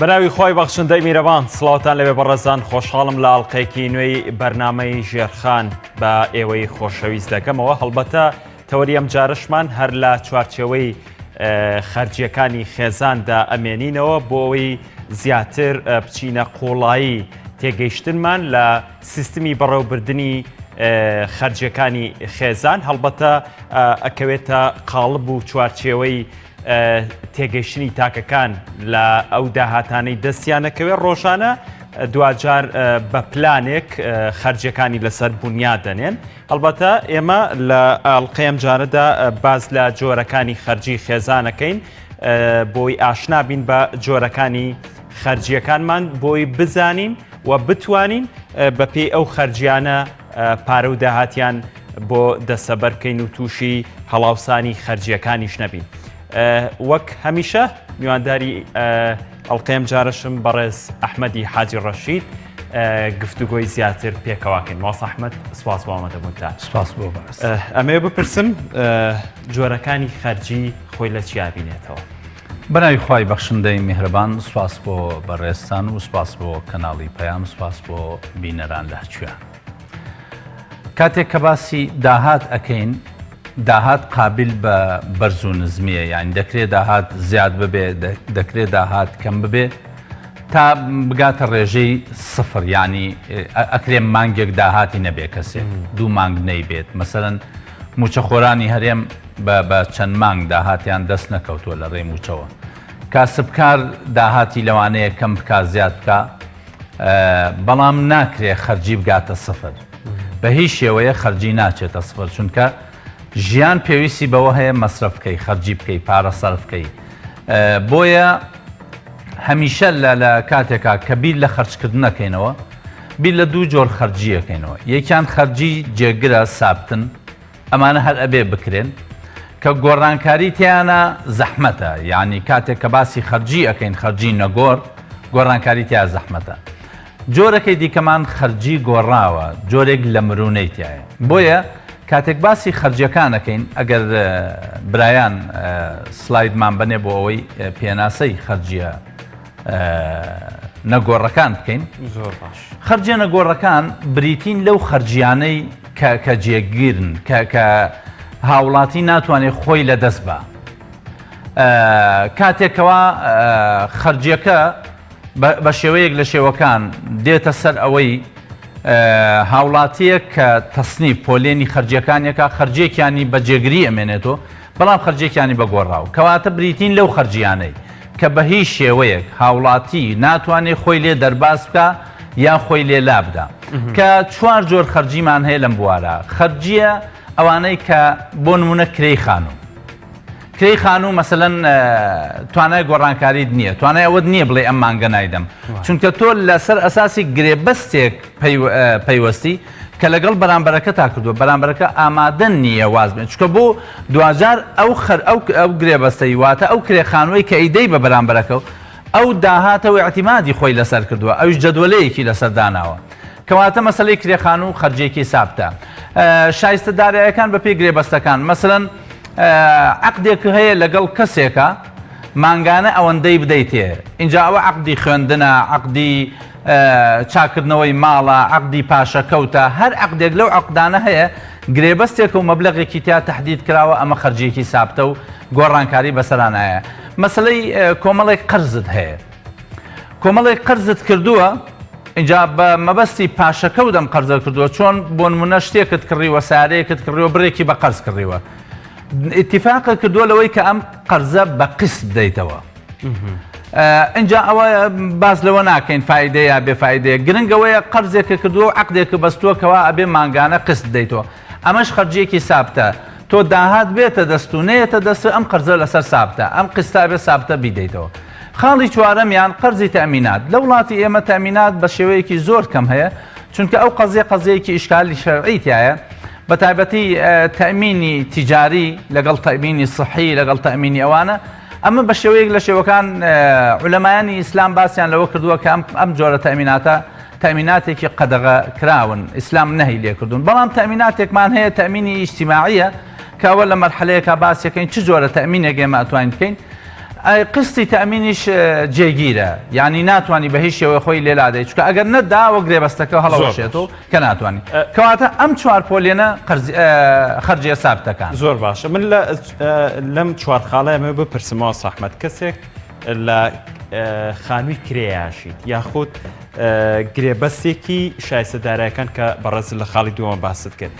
بەناوی خۆی بەخشندەی میرەبان سڵاوتان لەوێ بەڕێزان خۆشحاڵم لە ئەڵلقەیەکی نوێی بەرنامەی ژێرخان بە ئێوەی خۆشەویست دەکەمەوە هەڵبەتە تەوەری ئەم جارشمان هەر لە چوارچێوەی خەرجیەکانی خێزاندا ئەمێنینەوە بۆ ئەوەی زیاتر بچینە قوڵایی تێگەیشتنمان لە سیستمی بەڕێوەبردننی خەرجیەکانی خێزان هەڵبەتە ئەکەوێتە قاڵب و چوارچێوەی تێگەیشتنی تاکەکان لە ئەو داهاتانەی دەستیانەکەوێت ڕۆژانە دوجار بە پلانێک خەرجیەکانی لەسەر بنیاد دەنێن هەڵبەتە ئێمە لە ئەڵلقەی ئەم جارەدا باز لە جۆرەکانی خەرجی خێزانەکەین بۆی ئاشنابین بە جۆرەکانی خەرجیەکانمان بۆی بزانین و بتوانین بەپێی ئەو خەرجیانە پارە و داهاتیان بۆ دەسەبەرکەین و تووشی هەڵاوسانی خەرجیەکانیش نەبین. وەک هەمیشە میوانداری ئەڵلقەی ئەم جارەشم بەڕێز ئەحمەدی حاجی ڕەشید گفتوگۆی زیاتر پێکەواکەین. ماوەس ئەحمەد سپاس بۆ ئامادەبوونتان. سپاس بۆ بەڕێز. ئەمەوێ بپرسم جۆرەکانی خەرجی خۆی لە چیا بینێتەوە؟ بەناوی خوای بەخشندەی میهرەبان سپاس بۆ بەڕێزتان و سپاس بۆ کەناڵی پەیام سپاس بۆ بینەران لە هەرچوویان. کاتێک کە باسی داهات ئەکەین داهات قابل بە بەرز و نزمیە یعنی دەکرێت داهات زیاد ببێ دەکرێت داهات کەم ببێ تا بگاتە ڕێژەی سفر ینی ئەکرێ مانگێک داهاتی نەبێ کەسێک دوو مانگ نەیبێت مەسەرەن موچە خۆرانی هەرێم بە چەند مانگ داهاتیان دەست نەکەوتووە لە ڕێی موچەوە کاسبکار داهاتی لەوانەیە کەم بکات زیاد بکە بەڵام ناکرێ خەرجی بگاتە سفر بە هیچ شێوەیە خەرجی ناچێتە سفر چونکە ژیان پێویستی بەوە هەیە مەسرف بکەی خەرجی بکەی پارە سەرف بکەی بۆیە هەمیشە لە کاتێکا کە بیر لە خەرجکردنەکەینەوە بیر لە دوو جۆر خەرجیەکەینەوە یەکیان خەرجی جێگرە سابتن ئەمانە هەر ئەبێ بکرێن کە گۆڕانکاری تیانە زەحمەتە یعنی کاتێک کە باسی خەرجی ئەەکەین خەرجی نەگۆڕ گۆڕانکاری تیا زەحمەتە جۆرەکەی دیکەمان خەرجی گۆڕاوە جۆرێک لە مرونەی تایە بۆیە کاتێک باسی خەرجیەکانەکەین ئەگەر برایان سلایدمان بنێ بۆ ئەوەی پێناسەی خەرجیە نەگۆڕەکان بکەین زۆر باش خەرجیە نەگۆڕەکان بریتین لەو خەرجیانەی کە جێگیرن کە هاوڵاتی ناتوانێت خۆی لە دەست بە کاتێکەوە خەرجیەکە بە شێوەیەک لە شێوەکان دێتە سەر ئەوەی هاوڵاتیە کە تەسنیف پۆلێنی خەرجیەکانێکە خەرجێکیانی بە جێگری ئەمێنێتەوە بەڵام خەرجێکیانی بەگۆڕاو کەواتە بریتین لەو خەرجیانەی کە بە هیچ شێوەیەک هاوڵاتی ناتوانێت خۆی لێ دەرباز بکە یا خۆی لێ لابدا کە چوار جۆر خەرجیمان هەیە لەم بوارە خەرجیە ئەوانەی کە بۆ نمونە کرێی خانوو کرێی خانوو مەسەلەن توانای گۆڕانکاریت نییە توانای ئەوەت نییە بڵێ ئەم مانگە نایدەم چونکە تۆ لەسەر ئەساسی گرێبەستێک پەیوەستی کە لەگەڵ بەرامبەرەکە تا کردووە بەرامبەرەکە ئامادە نییە واز بێت چکە بۆ دوجار ئەو گرێبەستەی واتە ئەو کرێخانوەی کە ئیدەی بە بەرامبەرەکە ئەو داهاتەوە اعتیمادی خۆی لەسەر کردووە ئەوش جەدوەلەیەکی لەسەر داناوە کەواتە مەسەلەی کرێخانوو خەرجێکی سابتە شایستەدارایەکان بە پێی گرێبەستەکان مەسەلەن عقدێک هەیە لەگەڵ کەسێکە مانگانە ئەوەندەی بدەیتێ اینجا ئەوە عقدی خوێندنە عقدی چاکردنەوەی ماڵە عقدی پاشەکەوتە هەر عقدێک لەو عقدانە هەیە گرێبەستێک و مەبلەغێکی تیا تەحدید کراوە ئەمە خەرجێکی سابتە و گۆڕانکاری بەسەرانایە مەسەلەی کۆمەڵێک قەرزت هەیە کۆمەڵێک قەرزت کردووە اینجا بە مەبەستی پاشەکەوت ئەم قەرزە کردووە چۆن بۆ نمونە شتێکت کڕیوە سارەیەکت کڕیوە بڕێکی بە قەرز کڕیوە اتفاقە کردووە لەوەی کە ئەم قەرزە بە قسط بدەیتەوە اینجا ئەوە باز لەوە ناکەین فایدەیە بێفایدەیە گرنگەوەیە قەرزێکە کردووە عقدێکە بەستووە کەوا ئەبێ مانگانە قسط بدەیتەوە ئەمەش خەرجیەکی سابتە تۆ داهات بێتە دەستونەیەتە دەست ئەم قەرزە لەسەر سابتە ئەم قستا بێ سابتە بیدەیتەوە خاڵی چوارەمیان قەرزی تەمینات لە وڵاتی ئێمە تەمینات بە شێوەیەکی زۆر کەم هەیە چونکە ئەو قەزەیەکی ئیشکالی شەرعی تایە بە تایبەتی تەمینی تیجاری لەگەڵ تەمینی صحی لەگەڵ تەمینی ئەوانە ئەمە بە شێوەیەک لە شێوەکان عولەمایانی ئیسلام باسییان لەوە کردووە کە ئەم جۆرە تەمیناتە تەمیناتێکی قەدەغە کراون ئیسلام نەهی لێ کردوون بەڵام تەمیناتێکمان هەیە تەمینی ئیجتیماعیە کەوە لە مەرحەلەیەکە باسیەکەین چ جۆرە تەمینێک ئێمە ئەتوانین بکەین قستی تەمینیش جێگیرە یعنی ناتوانانی بە هیچ شێوەیە خۆی لێلادەی چکە ئەگەر نەدا وە گرێبەستەکە هەڵەوەشێتەوە کە ناتوانانی کەواتە ئەم چوار پۆلێنە خەرجیە سابتەکان زۆر باشە من لەم چوار خاڵەیەمە بپرسمەوە سەحمەد کەسێک لە خانووی کرێیاشیت یاخود گرێبەستێکی شایستەدارایەکان کە بەڕێز لە خاڵی دووەمە باست کرد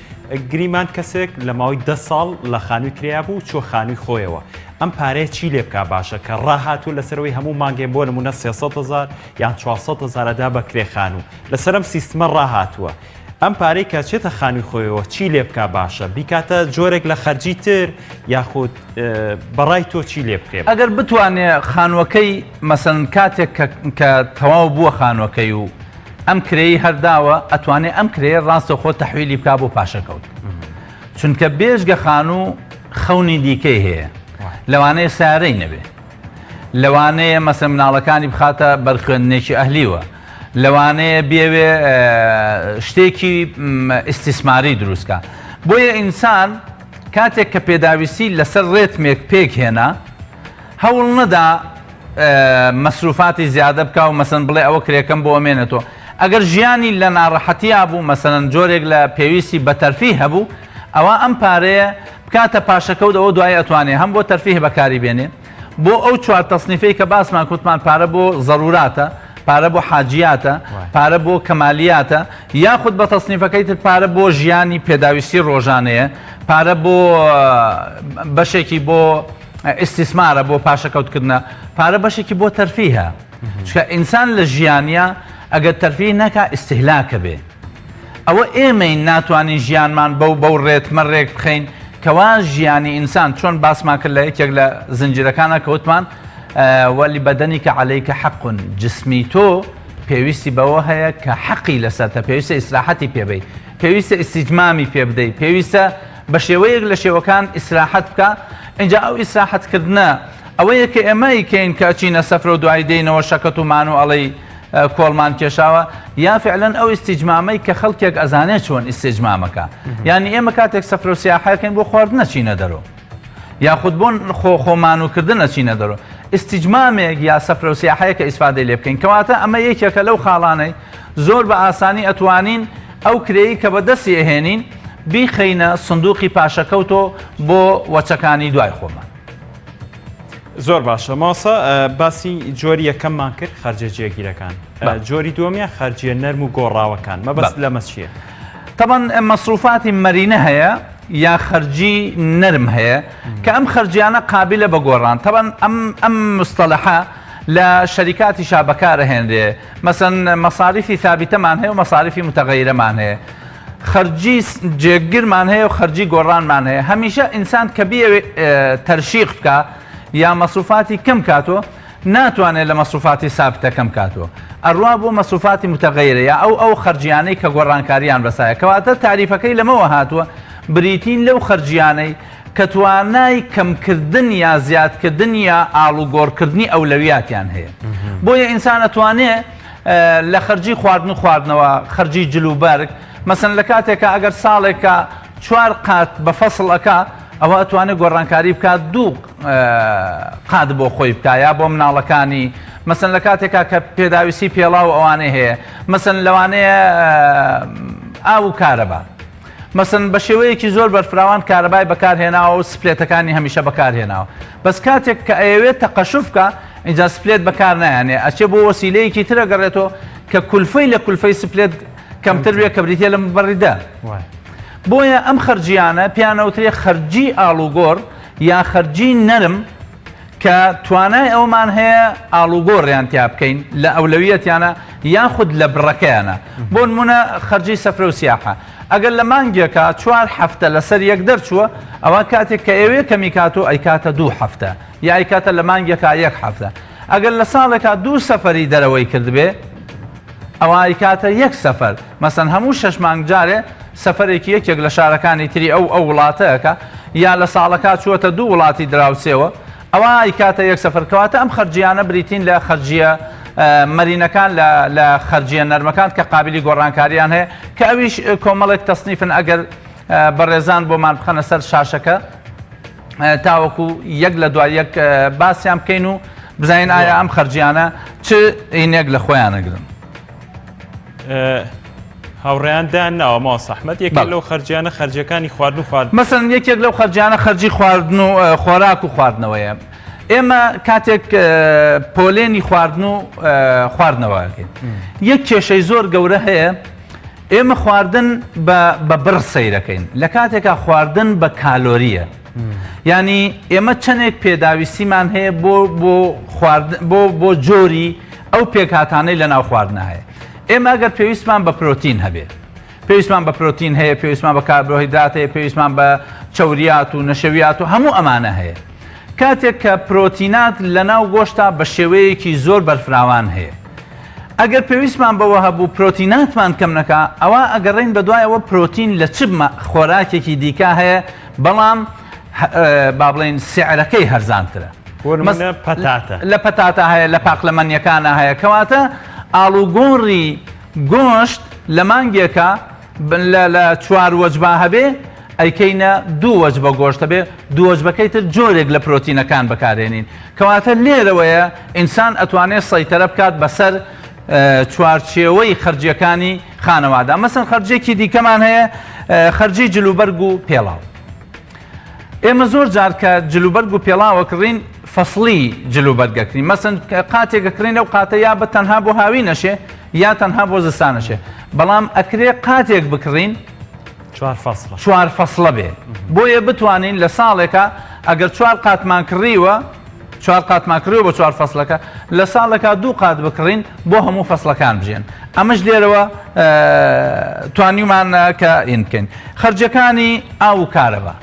گریمان کەسێک لە ماوەی 10 ساڵ لە خانووی کریا بوو چۆ خانووی خۆیەوە ئەم پارەیە چی لێ بکا باشە کە ڕاهاتوو لەسەرەوەی هەموو مانگێن بۆ نمونە 300,000 یان 400,000دا بە کرێخانوو لەسەرم سیستمە ڕاهاتووە ئەم پارەی کە چێتە خانووی خۆیەوە چی لێ بکا باشە بیکاتە جۆرێک لە خەرجی تر یاخود بەڕای تۆ چی لێ بکرێت ئەگەر بتوانێت خانووەکەی مەسەن کاتێک کە تەواو بووە خانووەکەی و ئەم کرێی هەرداوە ئەتوانێت ئەم کرێ ڕاستەخۆ تەحویلی بکا بۆ پاشەکەوت چونکە بێژگە خانوو خەونی دیکەی هەیە لەوانەیە سارەی نەبێ لەوانەیە مەسە مناڵەکانی بخاتە بەرخوێندنێکی ئەهلیوە لەوانەیە بێوێ شتێکی ئیسtismاری دروستکە بۆیە ئینسان کاتێک کە پێداویستی لەسەر ڕێتمێک پێک هێنا هەوڵ نەدا مەسروفاتی زیادە بکە و مەسەن بڵێ ئەوە کرێکەم بۆ ئەمێنێتەوە ئەگەر ژیانی لە ناڕەحەتیا بوو مەسەن جۆرێک لە پێویستی بە تەرفی هەبوو ئەوە ئەم پارەیە بکاتە پاشەکەوت ئەوە دوای ئەتوانێ هەم بۆ تەرفیه بەکاری بێنێ بۆ ئەو چوار تەصنیفەی کە باسمان کوتمان پارە بۆ ضروراتە پارە بۆ حاجیاتە پارە بۆ کەمالیاتە یاخود بە تەصنیفەکەی تر پارە بۆ ژیانی پێداویستی ڕۆژانەیە پارە بۆ بەشێکی بۆ ئیسtisمارە بۆ پاشەکەوتکردنە پارە بەشێکی بۆ تەرفیهە چکە ئینسان لە ژیانیا ئەگەر تەرفی نەکا ئیستیهلاکە بێ ئەوە ئێمەی ناتوانین ژیانمان بەو ڕێتمە ڕێک بخەین کەوا ژیانی ئینسان چۆن باسمان کرد لە یەکێک لە زنجیرەکانە کەوتمان وەلی بەدەنیکە عەلەیکە حەق جسمی تۆ پێویستی بەوە هەیە کە حەقی لەسەرتە پێویستە ئیسراحەتی پێبەی پێویستە ئیستیجمامی پێ بدەیت پێویستە بە شێوەیەک لە شێوەکان ئیسراحەت بکە اینجا ئەو ئیسراحەتکردنە ئەوەیە کە ئێمەی کەین کە چینە سەفرە و دوای دێنەوە شەکەت و مان و ئەڵەی کۆڵمان کێشاوە یا فعلەن ئەو ئیستیجمامەی کە خەڵکێک ئەزانێت چۆن ئیستیجمامەکە یعنی ئێمە کاتێک سەفرە و سیاحەکەین بۆ خواردنە چینە دەرەوە یاخود بۆ خۆمانوکردنە چینە دەرەوە ئیستیجمامێک یا سەفرە و سیاحەیە کە ئیسفادەی لێ بکەین کەواتە ئەمە یەکێکە لەو خاڵانەی زۆر بە ئاسانی ئەتوانین ئەو کرێی کە بەدەستی ئەهێنین بیخەینە سندوقی پاشەکەوتۆ بۆ وەچەکانی دوای خۆمان زۆر باشە ماسە باسی جۆری یەکەممان کرد خەرجە جێگیرەکان جۆری دووەمیە خەرجیە نەرم و گۆڕاوەکان مەبەست لەمە چییە؟ طبعا مەسروفاتی مەرینە هەیە یا خەرجی نەرم هەیە کە ئەم خەرجیانە قابلە بە گۆڕان طبعا ئەم مستەلەحە لە شەریکاتی شابەکارە هێنرێ مەسەن مەصاریفی ثابتەمان هەیە و مەصاریفی متەغەیرەمان هەیە خەرجی جێگیرمان هەیە و خەرجی گۆڕانمان هەیە هەمیشە ئینسان کە بێ تەرشیق بکە یا مەسروفاتی کەم کاتۆ ناتوانێت لە مەسروفاتی سابتە کەم کاتۆ ئەڕوا بۆ مەسروفاتی متەغەیرە یا ئەو خەرجیانەی کە گۆڕانکاریان بەسایە کەواتە تاریفەکەی لەمەوە هاتووە بریتین لەو خەرجیانەی کە توانای کەمکردن یا زیادکردن یا ئاڵوگۆڕکردنی ئەولەویاتیان هەیە بۆیە ئینسان ئەتوانێت لە خەرجی خواردنەوە خەرجی جلوبەرگ مەسەن لە کاتێکە ئەگەر ساڵێکە 4 قات بە فەسڵەکە ئەوە ئەتوانێت گۆڕانکاری بکات 2 قات بۆ خۆی بکە یا بۆ مناڵەکانی مەسەن لە کاتێکا کە پێداویستی پێڵاو ئەوانەی هەیە مەسەن لەوانەیە ئاو و کارەبا مەسەن بە شێوەیەکی زۆر بەرفراوان کارەبای بەکارهێناوە و سپلێتەکانی هەمیشە بەکارهێناوە بەس کاتێک کە ئەوێت تەقەشوف بکە اینجا سپلێت بەکار نایانێ ئەچێ بۆ وەسیلەیەکی ترە گەڕێتەوە کە کولفەی لە کولفەی سپلێت کەمتر بێ کە بریتە لە بەڕیدا بۆیە ئەم خەرجیانە پیانەوترێ خەرجی ئاڵوگۆڕ یا خەرجی نەرم کە توانای ئەومان هەیە ئاڵوگۆڕیان تیا بکەین لە ئەولەویەتیانە یاخود لە بڕەکەیانە بۆ نمونە خەرجی سەفرە و سیاحە ئەگەر لە مانگێکە 4 هەفتە لەسەر یەک دەرچووە ئەوە کاتێک کە ئێوێ کەمی کاتۆ ئەیکاتە 2 هەفتە یا ئەیکاتە لە مانگێکە 1 هەفتە ئەگەر لە ساڵێکە 2 سەفەری دەرەوەی کردبێ ئەوە ئەیکاتە 1 سەفەر مەسەن هەموو 6 مانگ جارێ سەفەرێکی یەکێک لە شارەکانی تری ئەو وڵاتەیەکە یا لە ساڵەکە چووەتە 2 وڵاتی دراوسێەوە ئەوە ئیکاتە 1 سەفەرکەواتە ئەم خەرجیانە بریتین لە خەرجیە مەرینەکان لە خەرجیە نەرمەکان کە قابلی گۆڕانکاریان هەیە کە ئەویش کۆمەڵێک تەصنیفن ئەگەر بەڕێزان بۆمان بخەنە سەر شاشەکە تاوەکو یەک لە دوای یەک باسییان بکەین و بزانین ئایا ئەم خەرجیانە چ عینێک لە خۆیان نەگرن. هاوڕێیاندان ناوە ماوە سەحمەد یەکێک لەو خەرجیانە خەرجەکانی خواردن و خواردن مەسەن یەکێک لەو خەرجیانە خەرجی خواردن و خۆراک و خواردنەوەیە. ئێمە کاتێک پۆلێنی خواردن و خواردنەوەکەین یەک کێشەی زۆر گەورە هەیە. ئێمە خواردن بە بڕ سەیرەکەین لە کاتێکا خواردن بە کالۆریە. ینی ئێمە چەندێک پێداویستیمان هەیە بۆ جۆری ئەو پێکهاتانەی لە ناو خواردنە هەیە. ئێمە ئەگەر پێویستمان بە پرۆتین هەبێت، پێویستمان بە پرۆتین هەیە، پێویستمان بە کاربۆهیدرات هەیە، پێویستمان بە چەوریات و نەشەویات و هەموو ئەمانە هەیە. کاتێک کە پرۆتینات لە ناو گۆشتا بە شێوەیەکی زۆر بەرفراوان هەیە. ئەگەر پێویستمان بەوە هەبوو پرۆتیناتمان کەم نەکا ئەوە ئەگەڕین بە دوایەوە پرۆتین لە چ خۆراکێکی دیکە هەیە بەڵام با بڵێن سعرەکەی هەرزانترە. لە پەتاتە هەیە، لە پاقلەمەنیەکانە هەیە، کەواتە ئاڵوگۆڕی گۆشت لە مانگێکە لە 4 وەجبا هەبێ ئەیکەینە 2 وەجبە گۆشتە بێ، 2 وەجبەکەی تر جۆرێک لە پرۆتینەکان بەکارێنین. کەواتە لێرەوەیە ئینسان ئەتوانێت سەیتەرە بکات بەسەر چوارچێوەی خەرجیەکانی خانەوادا. مەسەن خەرجێکی دیکەمان هەیە خەرجی جلوبەرگ و پێڵاو. ئێمە زۆر جار کە جلوبەرگ و پێڵاوەکڕین فەسڵی جلوبەرگەکرین. مەسەن قاتێکەکڕین لەو قاتە یا بە تەنها بۆ هاوی نەشێ یا تەنها بۆ زستانەشێ، بەڵام ئەکرێ قاتێک بکڕین 4 فەسڵە بێ بۆیە بتوانین لە ساڵێکە ئەگەر 4 قاتمان کڕیوە 4 قاتمان کڕیوە بە 4 فەسڵەکە لە ساڵێکە 2 قات بکڕین بۆ هەموو فەسڵەکان بژێن. ئەمەش لێرەوە توانیمان کە ئین بکەین. خەرجەکانی ئاو و کارەبا.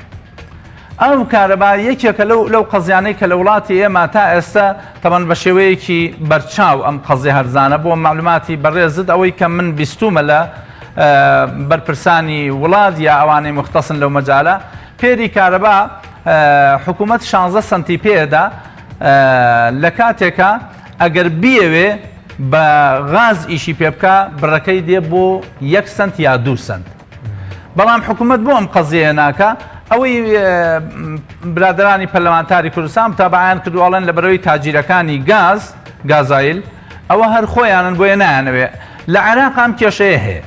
ئەو کارەبا یەکێکە لەو قەزیانەی کە لە وڵاتی ئێمە تا ئێستا تەمەن بە شێوەیەکی بەرچاو ئەم قەزی هەرزانە بۆ معلوماتی بەڕێزت ئەوەی کە من بیستومە لە بەرپرسانی وڵات یا ئەوانەی مختصن لەو مەجالە پێری کارەبا حکوومەت 16 سنتی پێدا لە کاتێکە ئەگەر بیەوێ بە غاز ئیشی پێ بکە بڕەکەی دێ بۆ 1 سنت یا 2 سنت. بەڵام حکوومەت بۆ ئەم قەزیە ناکە ئەوەی برادرانی پەرلەمانتاری کوردستان تابعیان کردووەڵێن لە بەرەوەی تاجیرەکانی گازایل ئەوە هەر خۆیانن بۆیە نایانەوێ. لە عێراق ئەم کێشەیە هەیە،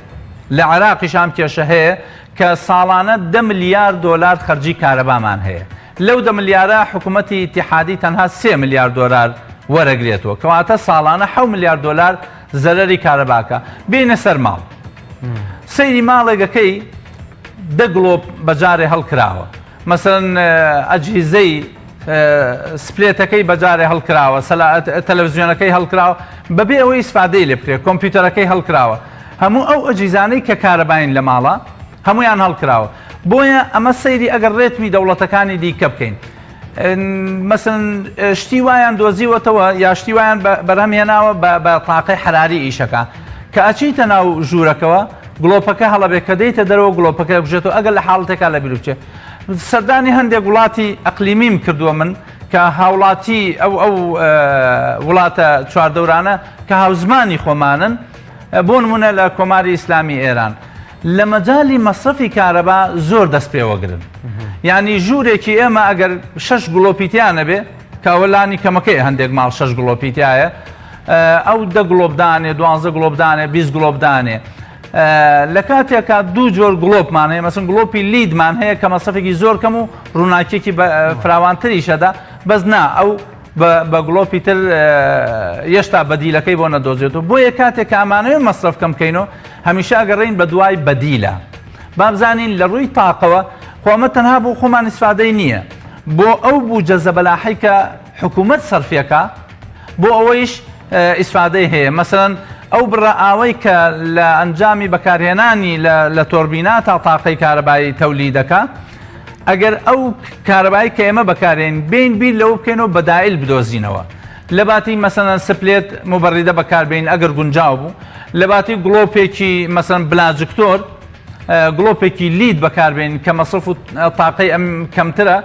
لە عێراقیش ئەم کێشە هەیە کە ساڵانە 10 ملیار دۆلار خەرجی کارەبامان هەیە. لەو 10 ملیارە حکوومەتی ئیتیحادی تەنها 3 ملیار دۆلار وەرەگرێتەوە، کەواتە ساڵانە 7 ملیار دۆلار زەرەری کارەباکە. بینە سەر ماڵ سەیری ماڵێگەکەی 10 گڵۆب بەجارێ هەڵکراوە، مەسەن ئەجهیزەی سپلێتەکەی بەجارێ هەڵکراوە، تەلەڤیزیۆنەکەی هەڵکراوە بەبێ ئەوەی ئیسفادەی لێ بکرێت، کۆمپیوتەرەکەی هەڵکراوە، هەموو ئەو ئەجیزانەی کە کارەباین لە ماڵە هەمویان هەڵکراوە. بۆیە ئەمە سەیری ئەگەر ڕێتمی دەوڵەتەکانی دیکە بکەین، مەسن شتی وایان دۆزیوەتەوە یا شتی وایان بەرهەمهێناوە بە تاقەی حراری ئیشەکە کە ئەچیتە ناو ژوورەکەەوە گڵۆپەکە هەڵەبێت کە دەیتە دەرەوە گڵۆپەکە بژێتەوە ئەگەر لە حاڵەتێکا لە بیر بچێت. سەردانی هەندێک وڵاتی ئەقلیمیم کردووە من کە هاوڵاتی ئەو وڵاتە چواردەورانە کە هاوزمانی خۆمانن، بۆ نمونە لە کۆماری ئیسلامی ئێران لە مەجای مەصرفی کارەبا زۆر دەست پێوەگرن. یعنی ژوورێکی ئێمە ئەگەر 6 گڵۆپیتیانە بێ کاوەلانی کەمەکەی هەندێک ماڵ 6 گڵۆپیتایە، ئەو 10 گڵۆبدانێ 12 گڵۆبدانێ 20 گڵۆبدانێ لە کاتێکا 2 جۆر گڵۆپمان هەیە، مەسن گڵۆپی لیدمان هەیە کە مەسەفێکی زۆر کەم و ڕووناکێکی فراوانتریشەدا، بەس نا ئەو بە گڵۆپی تر هێشتا بەدیلەکەی بۆ نەدۆزێتەوە. بۆیە کاتێک ئامانەوێ مەصرف کەم بکەینەوە هەمیشە ئەگەڕین بە دوای بەدیلە. بابزانین لە ڕووی تاقەوە خۆمە تەنها بۆ خۆمان ئیسفادەی نییە، بۆ ئەو بوجە زەبەلاحی کە حکوومەت سەرفیەکە بۆ ئەوەیش ئیسفادەی هەیە. مەسەن ئەو بڕە ئاوەی کە لە ئەنجامی بەکارهێنانی لە تۆربینات تا تاقەی کارەبایی تەولیدەکە، ئەگەر ئەو کارەبایی کە ئێمە بەکارێن بین بیر لەوە بکەینەوە بەدائل بدۆزینەوە. لە باتی مەسەن سپلێت مبەڕیدە بەکاربین ئەگەر گونجاو بوو، لە باتی گڵۆپێکی مەسەن بلاجکتۆر گڵۆپێکی لید بەکاربین کە مەصرف و تاقەی ئەم کەمترە،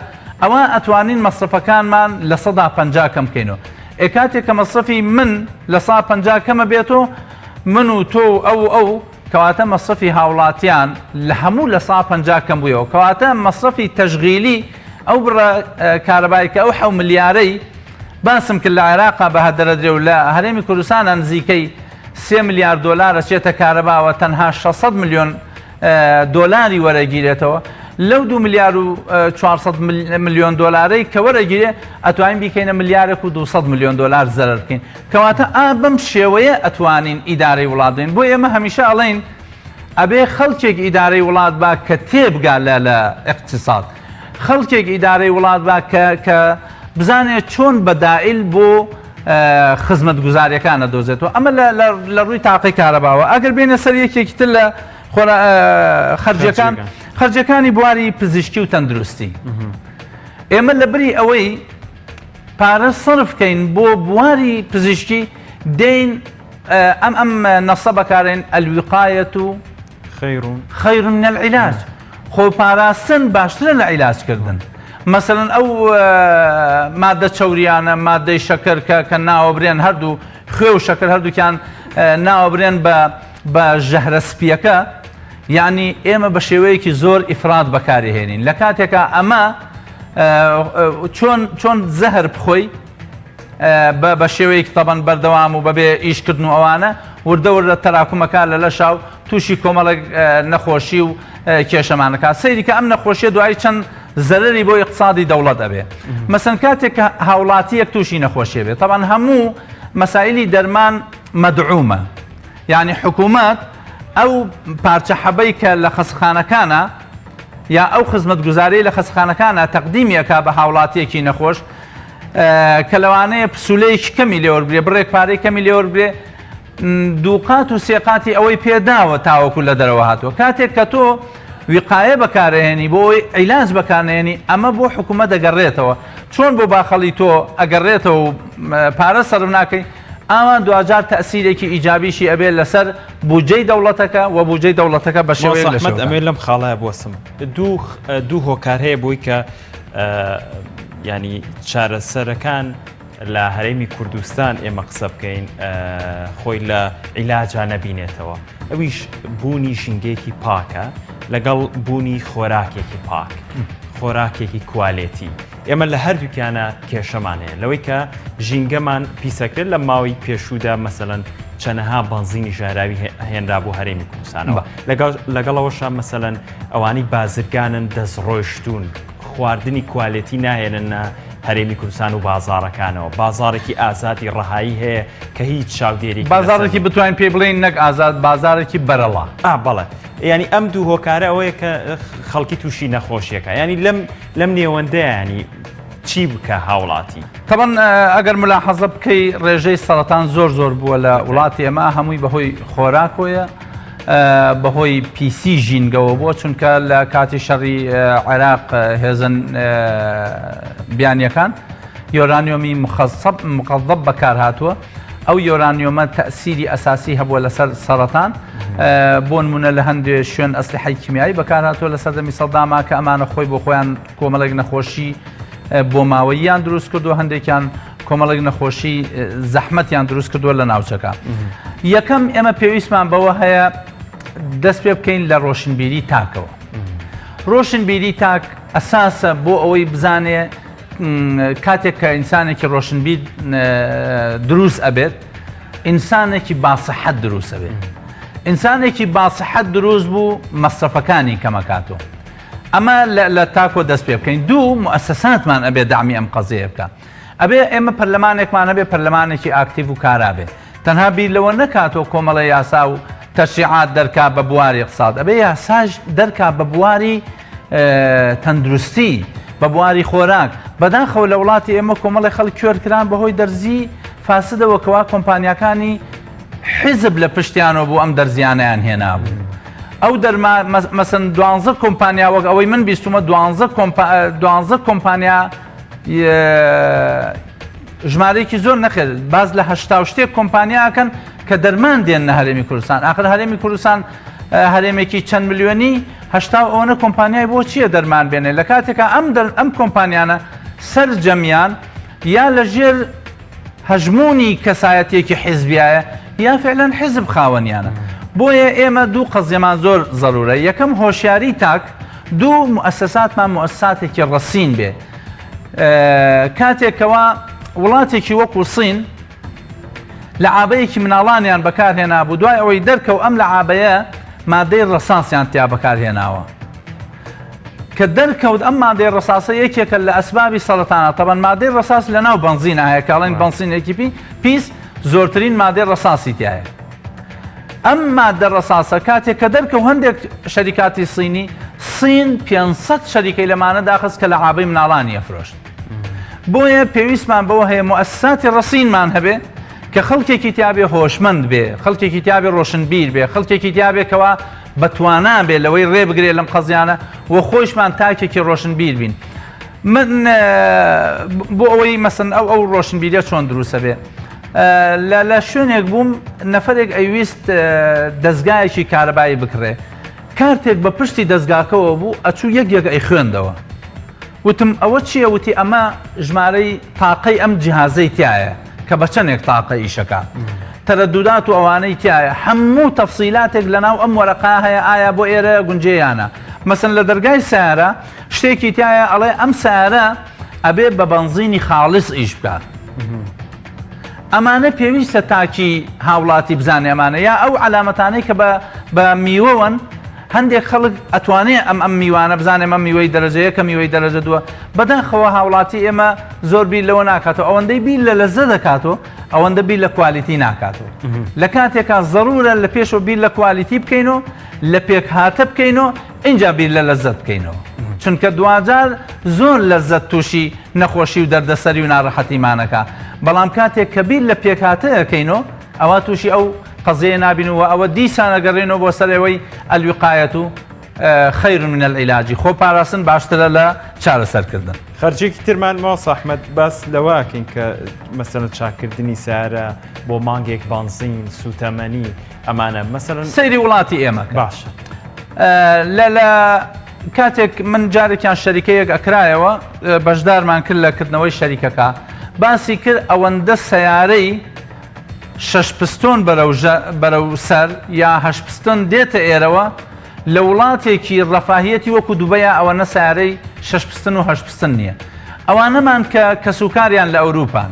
ئەوە ئەتوانین مەصرفەکانمان لە 150 کەم بکەینەوە. کاتێک کە مەصرفی من لە 150 کەمە بێتەوە، من و تۆ ئەو کەواتە مەصرفی هاوڵاتیان لە هەموو لە 150 کەم بوویەوە، کەواتە مەصرفی تەشغیلی ئەو بڕە کارەبای کە ئەو 7 ملیارەی باسم کرد لە عێراقا بە هەدەرەدرێ و لە هەرێمی کوردستانە نزیکەی 3 میلیارد دۆلار ئەچێتە کارەباوە تەنها 600 میلیۆن دۆلاری وەرەگیرێتەوە لەو 2 میلیارد و 400 میلیۆن دۆلارەی کە وەرەگیرێ ئەتوانین بیکەینە ملیارێک و 200 میلیۆن دۆلار زەرەر بکەین کەواتە بەم شێوەیە ئەتوانین ئیدارەی وڵات بین بۆ ئێمە هەمیشە ئەڵێن ئەبێ خەڵکێک ئیدارەی وڵات با کە تێبگا لە اقتصاد خەڵکێک ئیدارەی وڵات با کە بزانێت چۆن بەدائل بۆ خزمەت گوزاریەکانە دۆزێتەوە ئەمە لە ڕووی تاقی کارەباوە ئەگەر بێنە سەر یەکێکی تر لە خەرجەکانی بواری پزیشکی و تەندروستی ئێمە لە بری ئەوەی پارە سەرفکەین بۆ بواری پزیشکی دەین ئەم نەسە بەکارێن ئەلویقایەت و خەیر من العیلاج خۆپاراستن باشترە لە عیلاجکردن مثلەن ئەو مادە چەوریانە مادەی شەکەر کە ناوەبرێن هەردوو خوێ و شەکەر هەردووکیان ناوەبرێن بە ژەهرە سپیەکە یعنی ئێمە بە شێوەیەکی زۆر ئیفراد بەکارهێنین لە کاتێکە ئەمە چۆن زەهر بخۆی بە شێوەیەکی تەبەن بەردەوام و بەبێ ئیشکردن و ئەوانە وردە وردە تەراکومەکە لە لەشاو تووشی کۆمەڵک نەخۆشی و کێشەمانەکە سەیری کە ئەم نەخۆشیە دوایی چەند زەرری بۆ اقتصادی دەوڵەت ئەبێ مەسەن کاتێک کە هاوڵاتیەک تووشی نەخۆشیە بێت طبعاً هەموو مەسائلی دەرمان مەدعومە یعنی حکوومەت ئەو پارچە حەبەی کە لە خەسخانەکانە یا ئەو خزمەت گوزاری لە خەسخانەکانە تەقدیمیەکە بە هاوڵاتیەکی نەخۆش کە لەوانەیە پسولەیەکی کەمی لێوەربرێ بڕێک پارەی کەمی لێوەربرێ دووقات و سێقاتی ئەوەی پێداوە تاوەکو لە دەرەوە هاتووە کاتێک کە تۆ وقایە بەکارهێنی بۆ ئەوی عیلاج بەکارهێنی ئەمە بۆ حکوومەت دەگەڕێتەوە چۆن بۆ باخەڵی تۆ ئەگەڕێتەوە و پارە سەرف ناکەی ئاوان دوجار تەسیرێکی ئیجابیشی ئەبێت لەسەر بودجەی دەوڵەتەکە و بودجەی دەوڵەتەکە بە شێوەیەک ئەحمەد ئەمێ لەم خاڵایە بۆسم دوو هۆکار هەیە بۆی کە ینی چارەسەرەکان لە هەرێمی کوردستان ئێمە قسە بکەین خۆی لە عیلاجا نەبینێتەوە ئەویش بوونی ژینگەیەکی پاکە لەگەڵ بوونی خۆراکێکی پاک خۆراکێکی کوالێتی ئێمە لە هەردووکیانە کێشەمان هەیە لەوەی کە ژینگەمان پیسەکرێت لە ماوەی پێشوودا مەسەلەن چەنەها بەنزینی ژاراوی هێنرا بۆ هەرێمی کوردستانەوە لەگەڵەوەشە مەسەلەن ئەوانی بازرگانن دەستڕۆیشتون خواردنی کوالێتی ناهێنن هەرێمی کوردستان و بازارەکانەوە بازارێکی ئازادی ڕەهایی هەیە کە هیچ چاودێری بازارێکی بتوانین پێ بڵێن نەک ئازاد بازارێکی بەرەڵا بەڵێ ینی ئەم دوو هۆکارە ئەوەیە کە خەڵکی تووشی نەخۆشیەکە ینی لەم نێوەندە ینی چی بکە هاوڵاتی طبعاً ئەگەر ملاحەزە بکەی ڕێژەی سەرەتان زۆر بووە لە وڵاتی ئەمە هەمووی بەهۆی خۆراکۆیە بەهۆی پیسی ژینگەوە بۆ چونکە لە کاتی شەڕی عێراق هێزن بیانیەکان یۆرانیۆمی مقەضەب بەکار هاتووە ئەو یۆرانیۆمە تەسیری ئەساسی هەبووە لەسەر سەرەتان بۆ نمونە لە هەندێک شوێن ئەسلحەی کیمیایی بەکار هاتووە لە سەردەمی سەداما کە ئەمانە خۆی بۆ خۆیان کۆمەڵێک نەخۆشی بۆ ماوەییان دروست کردو هەندێکیان کۆمەڵێک نەخۆشی زەحمەتیان دروست کردووە لە ناوچەکە یەکەم ئێمە پێویستمان بەوە هەیە دەست پێ بکەین لە ڕۆشنبیری تاکەوە ڕۆشنبیری تاک ئەساسە بۆ ئەوەی بزانێ کاتێک کە ئینسانێکی ڕۆشنبیر دروست ئەبێت ئینسانێکی باسەحەت دروست ئەبێت ئینسانێکی باسەحەت دروست بوو مەسرفەکانی کەمەکاتەوە ئەمە لە تاکۆ دەست پێ بکەین دوو مؤسساتمان ئەبێ دامی ئەم قەزەیە بکە ئەبێ ئێمە پەرلەمانێکمان هەبێ پەرلەمانێکی ئاکتیڤ و کارابێ تەنها بیر لەوە نەکاتەوە کۆمەڵە یاسا و تەشریعات دەرکا بە بواری اقتصاد ئەبێ یاساش دەرکا بە بواری تەندروستی بە بواری خۆراک بەداخەوە لە وڵاتی ئێمە کۆمەڵی خەڵک کوێرکران بەهۆی دەرزی فاسدەوە کەوا کۆمپانیەکانی حیزب لە پشتیانەوە بۆ ئەم دەرزیانیان هێنابوو ئەو دەرما مەسن 12 کۆمپانیا وەک ئەوەی من بیستمە 12 کۆمپانیا ژمارەیەکی زۆر نەخێت باز لە 80 کۆمپانیاکەن کە دەرمان دێن نە هەرێمی کوردستان ئاخر هەرێمی کوردستان هەرێمێکی چەند ملیۆنی هەشتا ئەوەنە کۆمپانیای بۆ چییە دەرمان بێنێ لە کاتێکە ئەم کۆمپانیانە سەرجەمیان یا لەژێر هەژمونی کەسایەتێکی حیزبیایە یا فعلەن حیزب خاوەنیانە بۆیە ئێمە دوو قەزیەمان زۆر زەرورە یەکەم هۆشیاری تاک دوو مؤسساتمان مؤسساتێکی ڕەسین بێ کاتێکەوە وڵاتێکی وەکو سین لە عابەیەکی مناڵانیان بەکارهێنا بوو دوای ئەوەی دەرکەو ئەم لە عابەیە مادەی ڕەساسیان تیا بەکارهێناوە کە دەرکەوت ئەم مادەی ڕەساسە یەکێکە لە ئەسبابی سەرەتانە تەبەن مادەی ڕەساس لە ناو بەنزینە هەیە کاڵێن بەنزینێکی پیس زۆرترین مادەی ڕەساسی تایە ئەم مادە ڕەساسە کاتێک کە دەرکەوت هەندێک شەریکاتی سینی سین 500 شەریکەی لەمانە داخست کە لە عابەی مناڵانی ئەفرۆشت بۆیە پێویستمان بەوە هەیە مؤسساتی ڕەسینمان هەبێ کە خەڵکێکی تیابێ هۆشمەند بێ خەڵکێکی تیابێ ڕۆشنبیر بێ خەڵکێکی تیابێکەوە بەتوانان بێ لەوەی ڕێ بگرێ لەم قەزیانە و خۆشمان تاکێکی ڕۆشنبیر بین من بۆ ئەوەی مەسن ئەو ڕۆشنبیریە چۆن دروستە بێ لە شوێنێک بووم نەفرێک ئەویست دەستگایەکی کارەبایی بکڕێ کارتێک بە پشتی دەستگاکەوە بوو ئەچوو یەک ئەی خوێندەوە وتم ئەوە چییە وتی ئەمە ژمارەی تاقەی ئەم جیهازەی تایە کە بە چەندێک تاقە ئیشەکە تەرەدودات و ئەوانەی تایە هەموو تەفسیلاتێک لەناو ئەم وەرەقا هەیە ئایا بۆ ئێرە گونجەیانە مەسن لە دەرگای سیارە شتێکی تایە ئەڵێ ئەم سیارە ئەبێ بە بەنزینی خاڵص ئیش بکات ئەمانە پێویستە تاکی هاوڵاتی بزانێ ئەمانە یا ئەو علامەتانەی کە بە میوەوەن هەندێک خەڵک ئەتوانێ ئەم میوانە بزانێ ئەم میوەی دەرەجەیە کە میوەی دەرەجە دووە بەداخەوە هاوڵاتی ئێمە زۆر بیر لەوە ناکاتەوە ئەوەندەی بیر لە لەزە دەکاتەوە ئەوەندە بیر لە کوالیتی ناکاتەوە لە کاتێکا ضرورە لە پێشەوە بیر لە کوالیتی بکەینەوە لە پێک هاتە بکەینەوە اینجا بیر لە لەزەت بکەینەوە چونکە دوجار زۆر لەزەت تووشی نەخۆشی و دەردەسەری و ناڕەحەتیمانەکە بەڵام کاتێک کە بیر لە پێک هاتەکەینەوە ئەوە تووشی ئەو قەزەیە نابینەوە ئەوە دیسانەگەڕێنەوە بۆ سەرەوەی ئەلوقایەت و خەیر من العیلاجی خۆ پاراستن باشترە لە چارەسەرکردن خەرجێکی ترمان ماوەس ئەحمەد باس لەواکەین کە مەسەلەن چاکردنی سیارە بۆ مانگێک بانزین سوتەمەنی ئەمانە مەسەلەن سەیری وڵاتی ئێمە باشە لە کاتێک من جارێکیان شەریکەیەک ئەکرایەوە بەشدارمان کرد لە کردنەوەی شەریکەکە باسی کرد ئەوەندە سەیارەی 6 پستۆن بەرەو سەر یا 8 پستۆن دێتە ئێرەوە لە وڵاتێکی ڕەفاهیەتی وەکو دووبەیە ئەوەنە سیارەی 6 پستن و 8 پستن نییە ئەوانەمان کە کەسوکاریان لە ئەوروپان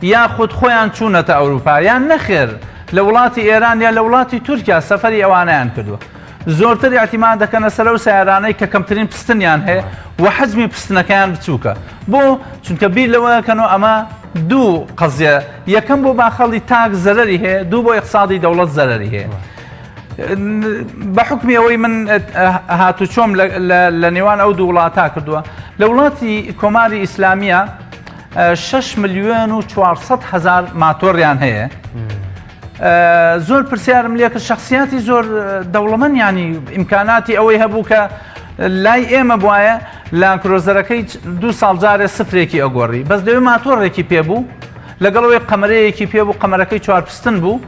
یاخود خۆیان چوونەتە ئەوروپا یان نەخێر لە وڵاتی ئێران یا لە وڵاتی تورکیا سەفەری ئەوانەیان کردووە زۆرتر اعتیماد دەکەنە سەر ئەو سیارانەی کە کەمترین پستنیان هەیە و حەجمی پستنەکەیان بچووکە بۆ چونکە بیر لەوەکەنەوە ئەمە دوو قەزیە یەکەم بۆ باخەڵی تاک زەرەری هەیە دوو بۆ اقتصادی دەوڵەت زەرەری هەیە بە حکمی ئەوەی من هاتوچۆم لە نێوان ئەو دوو وڵاتە کردووە لە وڵاتی کۆماری ئیسلامیە 6,400,000 ماتۆڕیان هەیە زۆر پرسیارم لێکرد شخصیاتی زۆر دەوڵەمەند ینی ئیمکاناتی ئەوەی هەبوو کە لای ئێمە بواە لانکرۆزەرەکەی 2 ساڵ جارێ سفرێکی ئەگۆڕی بەس دەوێ ماتۆڕێکی پێبوو لەگەڵەوەی قەمەرەیەکی پێبوو قەمەرەکەی 4 پستن بوو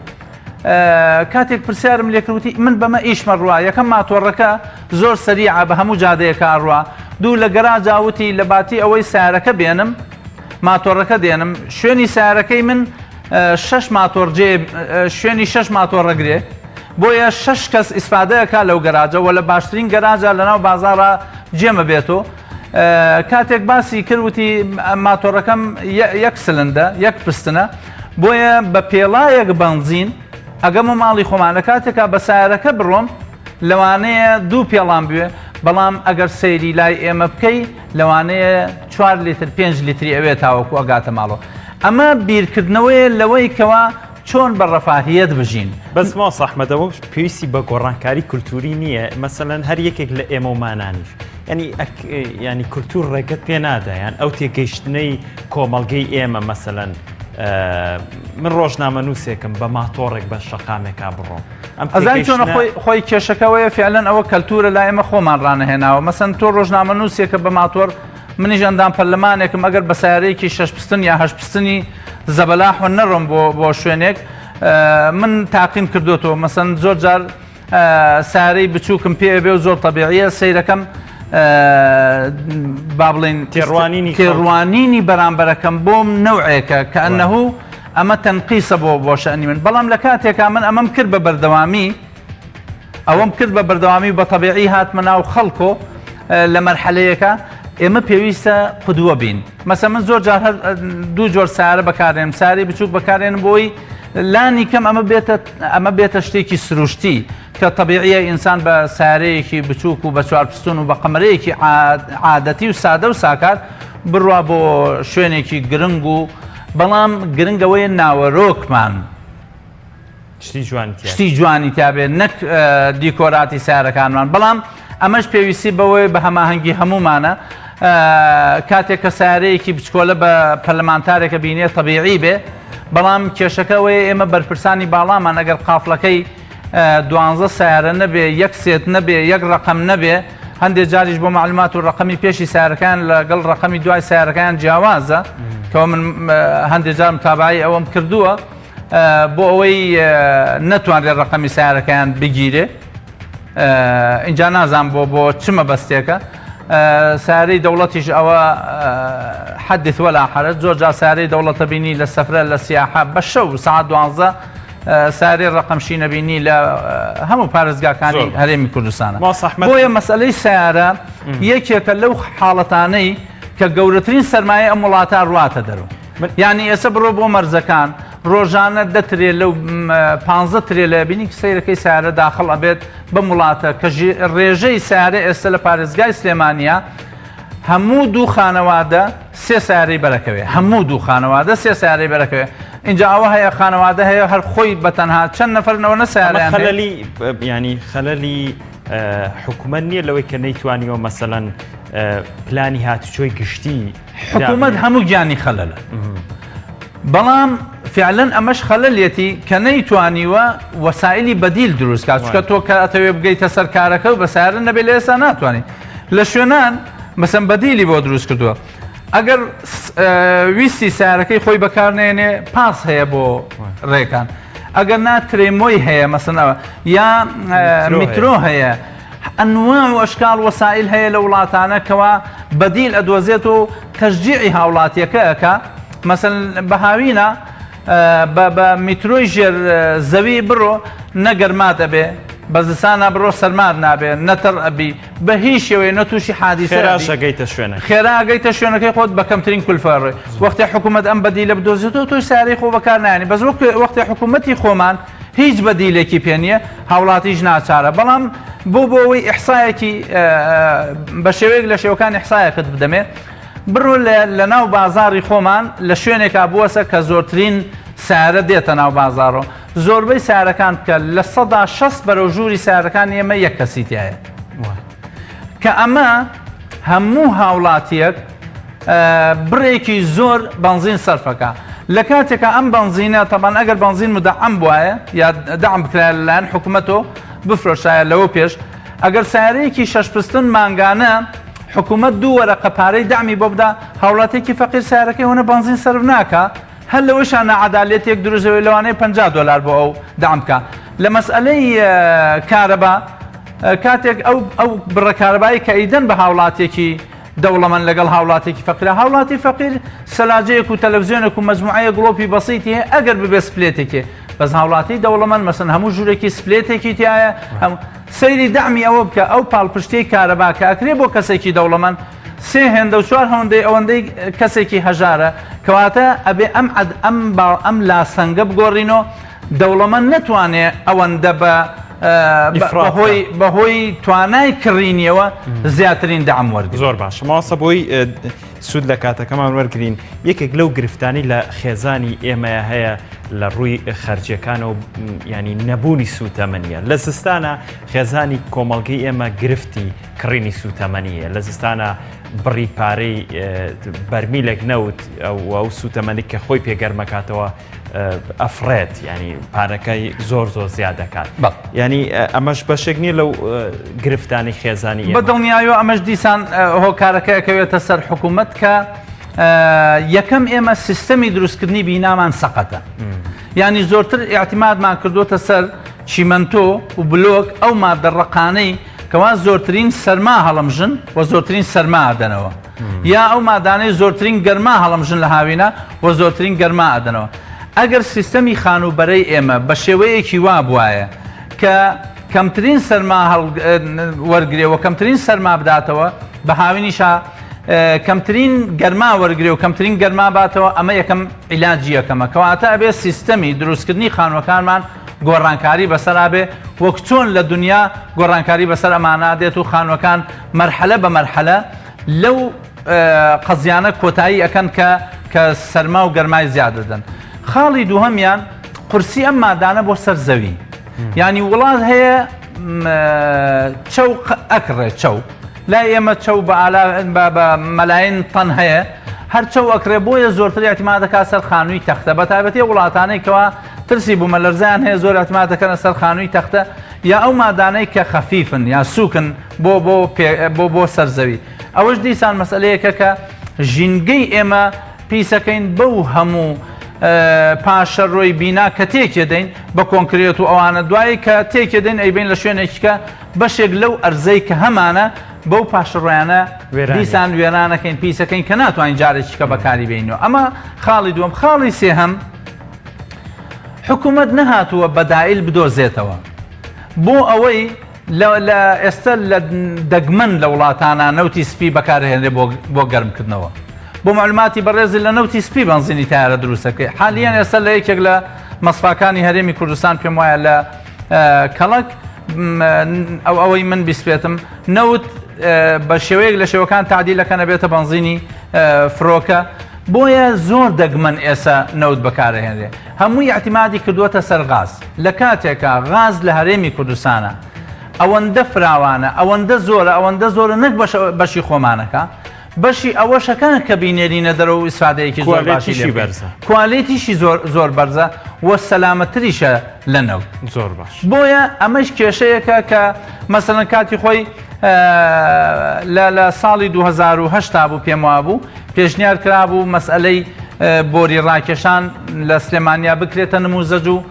کاتێک پرسیارم لێکردوتی من بەمە ئیشمە ڕوا یەکەم ماتۆڕەکە زۆر سەریعە بە هەموو جادەیەکە ئاڕوا دوو لە گەراجاوتی لە باتی ئەوەی سیارەکە بێنم ماتۆڕەکە دێنم شوێنی سیارەکەی من 6 ماتۆڕجێ شوێنی 6 ماتۆڕەگرێ بۆیە 6 کەس ئیسفادەیەکە لەو گەراجەوە لە باشترین گەراجە لەناو بازارە جێمە بێتەوە کاتێک باسی کردوتی ماتۆڕەکەم 1 سلندە 1 پستنە بۆیە بە پێڵایەک بەنزین ئەگەم و ماڵی خۆمانە کاتێکا بە سیارەکە بڕۆم لەوانەیە 2 پێڵام بوێ بەڵام ئەگەر سەیری لای ئێمە بکەی لەوانەیە 4 لیتر 5 لیتری ئەوێ تاوەکو ئەگاتە ماڵەوە ئەمە بیرکردنەوەی لەوەی کەوا چۆن بە ڕەفاهیەت بژین بەس ماوەس ئەحمەدەوە پێویستی بە گۆڕانکاری کولتوری نییە مەسەلەن هەر یەکێک لە ئێمە ومانانیش ینی کولتور ڕێگەت پێ نادایان ئەو تێگەیشتنەی کۆمەڵگەی ئێمە مەسەلەن من ڕۆژنامە نووسێکم بە ماتۆڕێک بە شەقامێکا بڕۆم ئەزان چۆنە خۆی کێشەکەوەیە فعلەن ئەوە کەلتورە لای ئێمە خۆمان ڕانەهێناوە مەسەن تۆ ڕۆژنامە نووسێکە بە ماتۆر منیش ئەندام پەرلەمانێکم ئەگەر بە سیارەیەکی 6 پستن یا 8 پستنی زەبەلاح نەڕۆم بۆ شوێنێک من تاقیم کردوتەوە مەسەن زۆر جار سارەی بچووکم پێ بێ و زۆر تەبیعیە سەیرەکەم با بڵێن تێڕوانینی بەرامبەرەکەم بۆم نەوعێکە کە ئەنەهوو ئەمە تەنقیسە بۆ شەنی من بەڵام لە کاتێکا من ئەمەم کرد بە بەردەوامی ئەوەم کرد بە بەردەوامی بە تەبیعی هاتمە ناو خەڵکۆ لە مەرحەلەیەکە ئێمە پێویستە قودوە بین. مەسە من زۆر جار دوو جۆر سارە بەکارێنم، ساری بچووک بەکارێنم بۆی لانی کەم ئەمە بێتە شتێکی سروشتی کە تەبیعیە ئینسان بە سارەیەکی بچووک و بە چوارپستون و بە قەمەرەیەکی عادەتی و سادە و ساکار بڕوا بۆ شوێنێکی گرنگ و بەڵام گرنگەوەی ناوەڕۆکمان شتی جوانی تابێ نەک دیکۆراتی سارەکانمان. بەڵام ئەمەش پێویستی بەوەی بە هەماهەنگی هەمومانە کاتێک کە سارەیەکی بچکۆلە بە پەرلەمانتارێکە بینێت تەبیعی بێ، بەڵام کێشەکەوەی ئێمە بەرپرسانی باڵامان ئەگەر قافڵەکەی 12 سیارە نەبێ، یەک سێت نەبێ، یەک ڕقم نەبێ، هەندێک جاریش بۆ معلومات و ڕقمی پێشی سیارەکان لەگەڵ ڕقمی دوای سیارەکان جیاوازە کەەوە من هەندێک جار متابعی ئەوەم کردووە بۆ ئەوەی نەتوانرێت ڕقمی سیارەکەیان بگیرێ. اینجا نازان بۆ چمە بەستێکە سارەی دەوڵەتیش ئەوە حەدیث وەلا حەرەج. زۆر جار سارەی دەوڵەتە بینی لە سەفرە لە سیاحە بە شەو ساعت 12 سارەی ڕقمشی نەبینی لە هەموو پارێزگاکانی هەرێمی کوردستانە. بۆیە مەسئلەی سیارە یەکێکە لەو حاڵەتانەی کە گەورەترین سەرمایە ئەم وڵاتە ڕواتە دەرەوە. یعنی ئێستا بڕۆ بۆ مەرزەکان ڕۆژانە 10 ترێ لەو 15 ترێ لە بینی سەیرەکەی سیارە داخڵ ئەبێت بە وڵاتە کە ڕێژەی سیارە ئێستا لە پارێزگای سلێمانیا هەموو دوو خانەوادە 3 سیارەی بەرەکەوێ، هەموو دوو خانەوادە 3 سیارەی بەرەکەوێ. اینجا ئەوە هەیە خانەوادە هەیە هەر خۆی بەتەنها چەند نەفەرنەوە نەسیارەیان خەلەلی حکوومەت نییە لەوەی کە نەیتوانیەوە مەسەڵەن پلانی هاتوچۆی گشتی حکوومەت هەموو گیانی خەلەلە. بەڵام فعلەن ئەمەش خەلەلێتی کە نەیتوانیوە وەسایلی بەدیل دروستکات، چکە تۆ کاتەوێ بگەیتە سەر کارەکە و بە سیارە نەبێت لە ئێستا ناتوانانی. لە شوێنان مەسەن بەدیلی بۆ دروست کردووە. ئەگەر ویستی سیارەکەی خۆی بەکارنێنێ پاس هەیە بۆ ڕێکان، ئەگەر ناترێمۆی هەیە مەسەنەوە یا میترۆ هەیە، ئەنواع و ئەشکال وەسائل هەیە لە وڵاتانە کەوا بەدیل ئەدۆزێت و تەشجیعی هاوڵاتیەکەکە. مەسەن بە هاوینە بە میترۆی ژێر زەوی بڕۆ نەگەرماتە بێ، بە زستانە بڕۆ سەرماد نابێ، نەتەڕ ئەبی بە هیچ شێوەیە نەتووشی حادیسە خێراگەیتە شوێنەکەی خۆت بە کەمترین کولفەڕێ. وەختی حکوومەت ئەم بەدیلە بدۆزێتەوە تۆی سارەی خۆ بەکار نایانی. بەس وەختی حکوومەتی خۆمان هیچ بەدیلێکی پێ نییە، هاوڵاتیش ناچارە. بەڵام بۆ ئەوەی ئیحسایەکی بە شێوەیەک لە شێوەکان ئیحسایەکەت بدەمێ، بڕۆ لە ناو بازاڕی خۆمان لە شوێنێکا بووەسە کە زۆرترین سارە دێتە ناو بازاڕۆ. زۆربەی سارەکان کە لە 160 بەرەو ژووری سارەکان ئێمە یەک کەسیتایە کە ئەمە هەموو هاوڵاتیەک بڕێکی زۆر بنزین سەرفەکە. لە کاتێکە ئەم بنزینە تەبان ئەگەر بنزین مدەعەم بواە یا دەعم بکرا لەلایەن حکوومەتەوە بفرۆشایە لەوە پێش، ئەگەر سارەیەکی 6 پستن مانگانە حکوومەت دوو وەرەقە پارەی دامی بۆ بدا، هاوڵاتێکی فەقیر سارەکەی هەونە بنزین سەرف ناکە، هەر لەوەشان نەعەدالەتێک دروستەوەی لەوانەیە $50 بۆ ئەو دام بکە. لە مەسئلەی کارەبا کاتێک ئەو بڕە کارەبایی کە ئیدەن بە هاوڵاتێکی دەوڵەمەند لەگەڵ هاوڵاتی فەقیرە، هاوڵاتی فەقیر سەلاجەیەک و تەلەڤیزیۆنێک و مەجموعەیە گڵۆپی بەسیتی هەیە ئەگەر ببێ سپلێتێکێ، بەس هاوڵاتی دەوڵەمەند مەسەن هەموو ژوورێکی سپلێتێکی تایە. سەیری دامی ئەوە بکە ئەو پاڵپشتەی کارەبا کە ئەکرێ بۆ کەسێکی دەوڵەمەند 3 هێندە و 4 هەوەندەی ئەوەندەی کەسێکی هەژارە، کەواتە ئەبێ ئەم لاسەنگە بگۆڕینەوە. دەوڵەمەند نەتوانێت ئەوەندە بەهۆی توانای کڕینیەوە زیاترین دام وەرگرت. زۆر باش ماسە بۆی سوود لە کاتەکەمان وەرگرین. یەکێک لەو گرفتانی لە خێزانی ئێمە هەیە لە ڕووی خەرجیەکانە و ینی نەبوونی سوتەمەنیە. لە زستانە خێزانی کۆمەڵگەی ئێمە گرفتی کڕینی سوتەمەنیە، لە زستانە بڕی پارەی بەرمیلێک نەوت ئەو سوتەمەنی کە خۆی پێگەرمەکاتەوە ئەفرێت، ینی پارەکەی زۆر زیاد دەکات. ینی ئەمەش بەشێک نییە لەو گرفتانی خێزانی بە دڵنیایەوە ئەمەش دیسان هۆکارەکەیەکەوێتە سەر حکوومەت کە یەکەم ئێمە سیستەمی دروستکردنی بینامان سەقەتە. ینی زۆرتر ئاعتیمادمان کردوتە سەر چیمەنتۆ و بلۆک ئەو مادە ڕقانەی کەوا زۆرترین سەرما هەڵەمژن و زۆرترین سەرما ئەدەنەوە، یا ئەو مادانەی زۆرترین گەرما هەڵەمژن لە هاوینە و زۆرترین گەرما ئەدەنەوە. ئەگەر سیستەمی خانوبەرەی ئێمە بە شێوەیەکی وا بواە کە کەمترین سەرما وەرگێ و کەمترین سەرما بداتەوە بە هاوینیشە کەمترین گەرما وەرگێ و کەمترین گەرما باتەوە ئەمە یەکەم عیلاجی یەکەمە کەواتە ئەبێ سیستەمی دروستکردنی خانووەکانمان گۆڕانکاری بەسەرابێ وەک چۆن لە دنیا گۆڕانکاری بەسەر ئەمانە دێت و خانووەکان مەرحەلە بە مەرحەلە لەو قەزیانە کۆتایی ئەەکەن کە سەرما و گەرمای زیاد دەدەن. خاڵی دووهەمیان قورسی ئەم مادانە بۆ سەر زەوی ینی وڵات هەیە چەو ئەکڕێ چەو لا ئێمە چەو بە مەلاین تەن هەیە هەر چەو ئەکرێ بۆیە زۆرتر احتیمال دەکات سەر خانووی تەختە بە تایبەتی وڵاتانەی کەوا ترسی بوومە لەرزیان هەیە زۆر احتیمال دەکەنە سەر خانووی تەختە یا ئەو مادانەی کە خەفیفن یا سووکن بۆ سەرزەوی. ئەوەش دیسان مەسئلەیەکە کە ژینگەی ئێمە پیسەکەین بەو هەموو پاشە ڕۆی بینا کە تێکێ دەین بە کۆنکرێت و ئەوانە دوایی کە تێکێ دەین ئەیبین لە شوێنێکیکە بەشێک لەو ئەرزەی کە هەمانە بەو پاشەڕۆیانە دیسان وێرانەکەین پیسەکەین کە ناتوانین جارێکیکە بەکاری بینەوە. ئەمە خاڵی دووەم. خاڵی سێهەم حکوومەت نەهاتووە بەدائیل بدۆزێتەوە بۆ ئەوەی لە ئێستا لە دەگمەن لە وڵاتانە نەوتی سپی بەکارهێنێ بۆ گەرمکردنەوە. بۆ معلوماتی بەڕێزی لە نەوتی سپی بنزینی تایارە دروستەکەی حالیان ئێستا لە یەکێک لە مەسفاکانی هەرێمی کوردستان پێم وایە لە کەڵک ئەوەی من بیسپێتم نەوت بە شێوەیەک لە شێوەکان تعدیلەکەنە بێتە بنزینی فرۆکە بۆیە زۆر دەگمەن ئێستا نەوت بەکارهێنرێ هەمووی اعتیمادی کردووەتە سەر غاز لە کاتێکە غاز لە هەرێمی کوردستانە ئەوەندە فراوانە ئەوەندە زۆرە نەک بەشی خۆمانەکە بەشی ئەوەشەکان کە بینێرینە دەرەوە ئیسفادەیەکی زۆر باشی بەرزە کوالیتیشی زۆر بەرزە وە سەلامەتریشە لە نەوت زۆر باش. بۆیە ئەمەش کێشەیەکە کە مەسەڵەن کاتی خۆی لە ساڵی 2010 بوو پێم وابوو پێشنیار کرابوو مەسئلەی بۆری ڕاکێشان لە سلێمانیا بکرێتە نموزەج و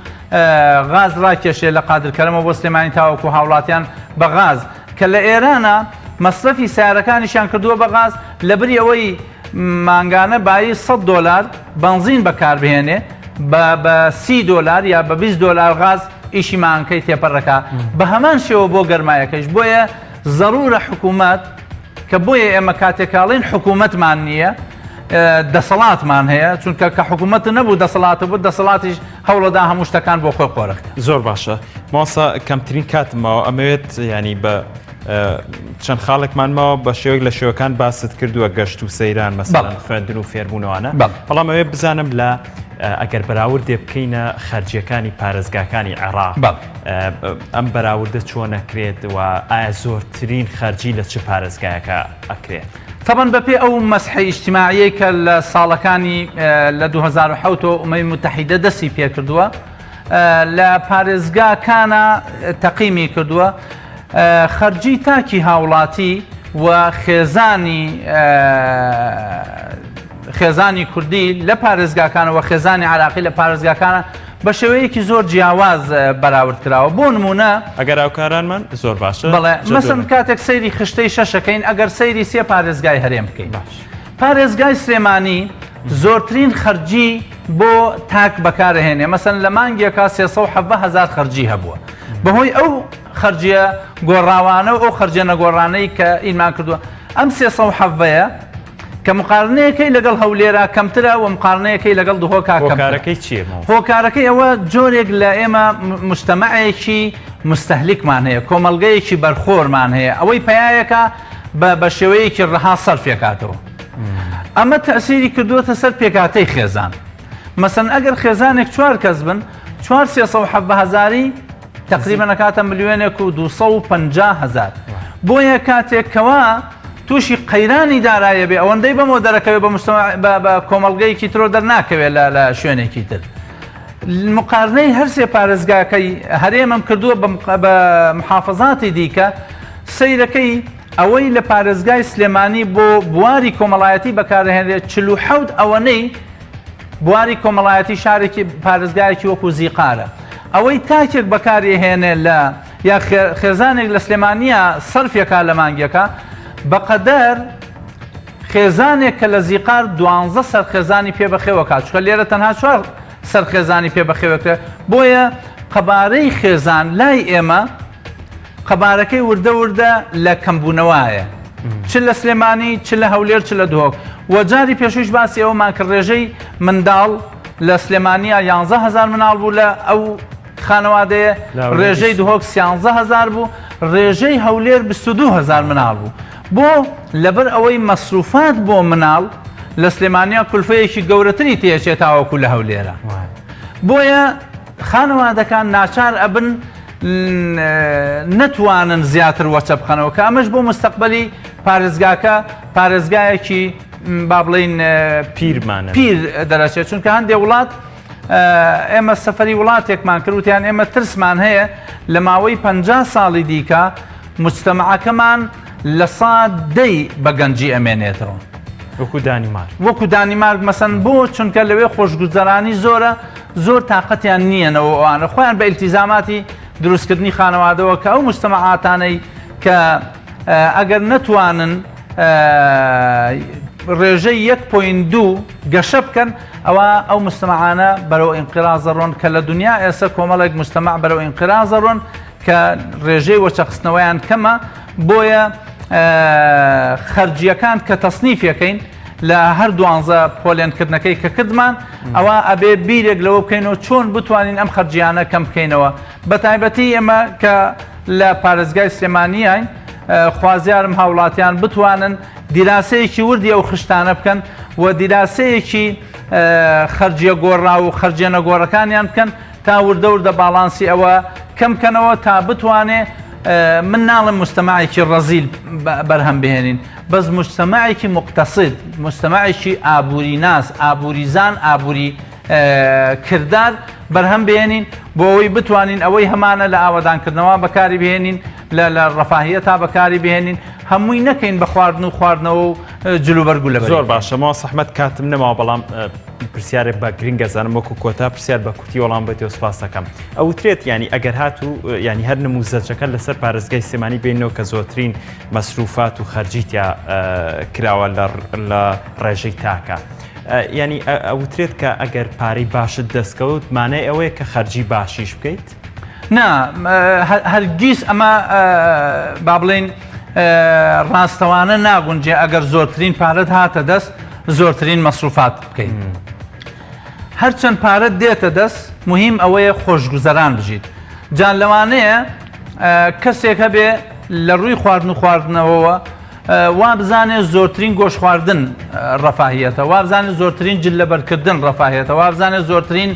غاز ڕاکێشێ لە قادرکەرمەوە بۆ سلێمانی تاوەکو هاوڵاتیان بە غاز کە لە ئێرانە مەصرفی سیارەکانیشیان کردووە بە غاز لەبری ئەوەی مانگانە بای $100 بنزین بەکاربهێنێ بە $30 یا بە $20 غاز ئیشی مانگەکەی تێپەڕەکە بە هەمان شێوە بۆ گەرمایەکەش بۆیە ضرورە حکوومەت کە بۆیە ئێمە کاتێکاڵین حکوومەتمان نییە دەسەڵاتمان هەیە چونکە کە حکوومەت نەبوو دەسەڵاتە بوو دەسەڵاتیش هەوڵەدا هەموو شتەکان بۆ خۆی قۆڕەکە. زۆر باشە ماسا کەمترین کاتمەوە ئەمەوێت ینی بە چەند خاڵێکمانمەوە بە شێوەیەک لە شێوەکان باست کردووە گەشت و سەیران مەسەڵەن خوێندن و فێربوونەوەوانە بەڵام ئەوێ بزانم لە ئەگەر بەراوردێ بکەینە خەرجیەکانی پارێزگاکانی عێراق ئەم بەراوردە چۆنەکرێت و ئایا زۆرترین خەرجی لە چ پارێزگایەکە ئەکرێت؟ طبعاً بەپێ ئەو مەسحی ئیجتیماعیەی کە لە ساڵەکانی لە 2007 ئومەی متحیدە دەستی پێ کردووە لە پارێزگاکانە تەقیمی کردووە خەرجی تاکی هاوڵاتی و خێزانی کوردی لە پارێزگاکانەوە خێزانی عراقی لە پارێزگاکانە بە شێوەیەکی زۆر جیاواز بەراورد کراوە بۆ نمونە ئەگەر ئاوکارانمان زۆر باشە بەڵێ مەسەڵەن کاتێک سەیری خشتەی شەشەکەین ئەگەر سەیری سێ پارێزگای هەرێم بکەین پارێزگای سلێمانی زۆرترین خەرجی بۆ تاک بەکارهێنێ مەسەڵەن لە مانگێکا 370,000 خەرجی هەبووە بەهۆی ئەو خەرجیە گۆڕاوانە و ئەو خەرجە نەگۆڕانەی کە ئینمان کردووە ئەم 370ەیە کە مقارنەیەکەی لەگەڵ هەولێرە کەمترە و مقارنەیەکەی لەگەڵ دهۆکا هۆکارەکەی چیە؟ هۆکارەکەی ئەوە جۆرێک لە ئێمە مجتەمەعێکی مستەهلیکمان هەیە کۆمەڵگەیەکی بەرخۆرمان هەیە ئەوەی پەیایەکە بە شێوەیەکی ڕەها سەرفێکاتەوە ئەمە تەسیری کردووەتە سەر پێکاتەی خێزان مەسەڵەن ئەگەر خێزانێک 4 کەس بن 4,370,000 تقریبا نەکاتە 1,250,000 بۆیە کاتێکەوە تووشی قەیرانی دارایە بێ ئەوەندەی بەمەوە دەرەکەوێت بە کۆمەڵگەیەکی ترۆ دەرناکەوێت لە شوێنێکی تر مقارنەی هەرسێ پارێزگاکەی هەرێمم کردووە بە محافەزاتی دیکە سەیرەکەی ئەوەی لە پارێزگای سلێمانی بۆ بواری کۆمەڵایەتی بەکارهێنرێت 47 ئەوەنەی بواری کۆمەڵایەتی شارێکی پارێزگایەکی وەکو زیقارە ئەوەی تاکێک بەکارهێنێ لە یا خێزانێک لە سلێمانیە سەرفێکا لە مانگیەکە بەقەدەر خێزانێک کە لە زیقار 12 سەرخێزانی پێبەخێوەکات چکە لێرە تەنها 4 سەرخێزانی پێبەخێوەکە بۆیە قەبارەی خێزان لای ئێمە قەبارەکەی وردە وردە لە کەمبوونەوەیە چ لە سلێمانی چ لە هەولێر چ لە دهۆک و جاری پێشویش باسی ئەومان کرد ڕێژەی منداڵ لە سلێمانیە 11,000 مناڵ بوو لە ئەو خانەوادەیە ڕێژەی دهۆک 13,000 بوو ڕێژەی هەولێر 22,000 مناڵ بوو بۆ لەبەر ئەوەی مەسروفات بۆ مناڵ لە سلێمانیا کولفەیەکی گەورەتری تێچێت تاوەکو لە هەولێرە بۆیە خانەوادەکان ناچار ئەبن نەتوانن زیاتر وەچە بخەنەوە کە ئەمەش بۆ مستەقبەلی پارێزگاکە پارێزگایەکی با بڵین پیر دەرەچێت چونکە هەندێک وڵات ئێمە سەفەری وڵاتێکمان کردوتیان ئێمە ترسمان هەیە لە ماوەی 50 ساڵی دیکە مجتەمەعەکەمان لە ساد 10 بە گەنجی ئەمێنێتەوە وەکو دانیمارک مەسەن بۆ چونکە لەوێ خۆشگوزەرانی زۆر تااقەتیان نییەنەوە ئەوانە خۆیان بە ئیلتیزاماتی دروستکردنی خانەوادەوە کە ئەو مجتەمەعاتانەی کە ئەگەر نەتوانن ڕێژەی 1.2 گەشە بکەن ئەو مجتەمەعانە بەرەو ئینقراضە ڕۆن کە لە دنیا ئێستا کۆمەڵێک مجتەمەع بەرەو ئینقراضە ڕۆن کە ڕێژەی وەچەخستنەوەیان کەمە بۆیە خەرجیەکان کە تەسنیفەکەین لە هەر 12 پۆلێنکردنەکەی کە کردمان ئەوە ئەبێ بیرێک لەوە بکەینەوە چۆن بتوانین ئەم خەرجیانە کەم بکەینەوە بە تایبەتی ئێمە کە لە پارێزگای سلێمانیین خوازیارم هاوڵاتیان بتوانن دیراسەیەکی وردی ئەو خشتانە بکەن و دیراسەیەکی خەرجیە گۆڕا و خەرجیە نەگۆڕەکانیان بکەن تا وردە وردە باڵانسی ئەوە کەم بکەنەوە تا بتوانێ من ناڵم مجتەمەعێکی ڕەزیل بەرهەم بهێنین بەس مجتەمەعێکی مقتەسد مجتەمەعێکی ئابووری ناس ئابووریزان ئابووری کردار بەرهەم بهێنین بۆ ئەوەی بتوانین ئەوەی هەمانە لە ئاوەدانکردنەوە بەکاری بهێنین لە ڕەفاهیە تا بەکاری بهێنین هەمووی نەکەین بە خواردن و خواردنەوە و جلوبەرگو لە زۆر باشە ماوە سەحمەد کاتم نەماوە بەڵام پرسیارێک بە گرنگە زانم وەکو کۆتا پرسیار بە کوتی وەڵام بێتەوە سوپاس دەکەم ئەوترێت ینی ئەگەر هاتوو ینی هەر نموزەچەکە لەسەر پارێزگای سلێمانی بینەوە کە زۆرترین مەسروفات و خەرجیتیا کراوە لە ڕێژەی تاکە ینی ئەوترێت کە ئەگەر پارەی باشت دەستکەوت مانای ئەوەیە کە خەرجی باشیش بکەیت؟ نا هەرگیز ئەمە با بڵێن ڕاستەوانە ناگونجێ ئەگەر زۆرترین پارەت هاتە دەست زۆرترین مەسروفات بکەین هەرچەند پارەت دێتە دەست مهم ئەوەیە خۆشگوزەران بژیت جان لەوانەیە کەسێک هەبێ لە ڕووی خواردن و خواردنەوەوە وا بزانێت زۆرترین گۆش خواردن ڕەفاهیەتە وا بزانێت زۆرترین جلەبەرکردن ڕەفاهیەتە وا بزانێت زۆرترین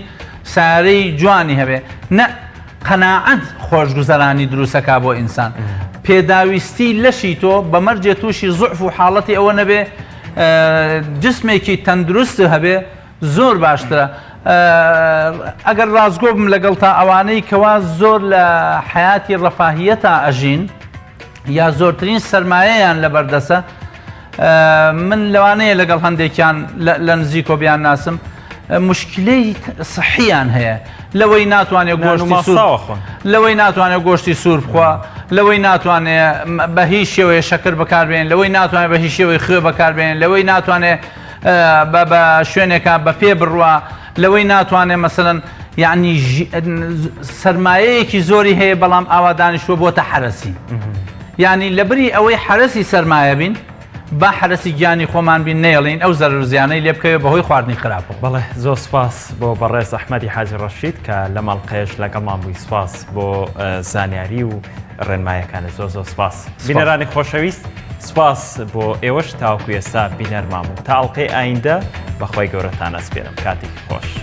سارەی جوانی هەبێ نە قەناعەت خۆشگوزەرانی دروستەکا بۆ ئینسان پێداویستی لەشی تۆ بەمەرجێ تووشی زوعف و حاڵەتی ئەوە نەبێ جسمێکی تەندروست هەبێ زۆر باشترە ئەگەر ڕازگۆ بم لەگەڵ تا ئەوانەی کەوا زۆر لە حیاتی ڕەفاهیەتە ئەژین یا زۆرترین سەرمایەیان لەبەردەسە من لەوانەیە لەگەڵ هەندێکیان لە نزیکۆ بیان ناسم مشکلەی سەحیان هەیە لەوەی ناتوانێت لەوەی ناتوانێت گۆشتی سوور بخوا لەوەی ناتوانێت بە هیچ شێوەیە شەکر بەکاربێن لەوەی ناتوانێت بە هیچ شێوەی خوێ بەکاربێن لەوەی ناتوانێت بە شوێنێکە بە پێ بڕوە لەوەی ناتوانێت مەسەڵەن یعنی سەرمایەیەکی زۆری هەیە بەڵام ئاوا دانیشتووە بۆتە حرەسی یعنی لەبری ئەوەی حرەسی سەرمایە بین با حرەسی گیانی خۆمان بین نێڵین ئەو زەرر زیانەی لێ بکەوێت بەهۆی خواردنی خراپە بەڵێ زۆر سپاس بۆ بەڕێز ئەحمەدی حاجی ڕەشید کە لە ماڵقەیەش لەگەڵمان بووی سپاس بۆ زانیاری و ڕێنمایەکانت زۆر زۆر سپاس بینەرانی خۆشەویست سپاس بۆ ئێوەش تاوەکو ئێستا بینەرمان بوو تا ئەڵقەی ئایندە بەخوای گەورەتان ئەسپێرم کاتێکی خۆش